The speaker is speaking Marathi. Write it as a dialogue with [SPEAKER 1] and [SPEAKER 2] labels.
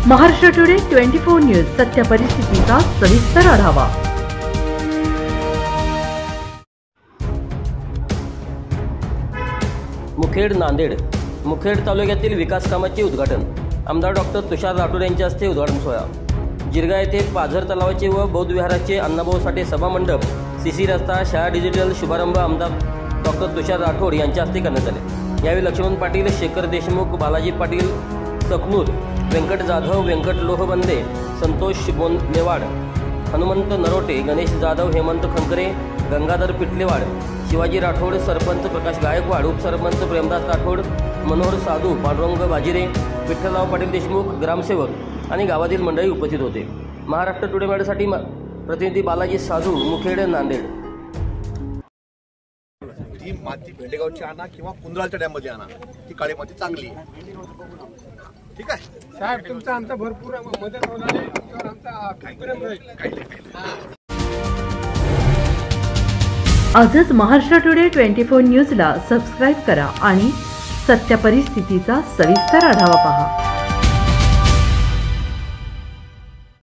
[SPEAKER 1] महाराष्ट्र टुडे 24 न्यूज सत्य परिस्थितीचा सविस्तर आढावा।
[SPEAKER 2] मुखेड नांदेड तालुक्यातील विकास कामाचे उद्घाटन आमदार डॉक्टर तुषार राठोड यांच्या हस्ते उद्घाटन सोहळा। जिरगा येथे पाझर तलावाचे व बौद्ध विहाराचे अण्णाभाऊ साठे सभा मंडप, सीसी रस्ता, शाळा डिजिटल शुभारंभ आमदार डॉक्टर तुषार राठोड यांच्या हस्ते करण्यात आले। यावेळी लक्ष्मण पाटील, शेखर देशमुख, बालाजी पाटील सकनूर, व्यंकट जाधव, व्यंकट लोहबंदे, संतोष बोनलेवाड, हनुमंत नरोटे, गणेश जाधव, हेमंत खंकरे, गंगाधर पिटलेवाड, शिवाजी राठोड, सरपंच प्रकाश गायकवाड, उपसरपंच प्रेमदास राठोड, मनोहर साधू, पांडुरंग बाजिरे, विठ्ठलराव पाटील देशमुख, ग्रामसेवक आणि गावातील मंडळी उपस्थित होते। महाराष्ट्र टुडे मीडियासाठी प्रतिनिधी बालाजी साधू, मुखेड, नांदेड।
[SPEAKER 3] ती माती भेंडेगावची आणा किंवा कुंदराच्या डॅम मध्ये आणा, ती काळी माती चांगली आहे। ठीक आहे
[SPEAKER 4] साहेब, तुमचा आमचा भरपूर मदत होणार आहे, तुमच्यावर आमचा प्रेम राहील।
[SPEAKER 1] आजच महाराष्ट्र टुडे 24 न्यूजला सबस्क्राईब करा आणि सत्य परिस्थितीचा सविस्तर आढावा पहा।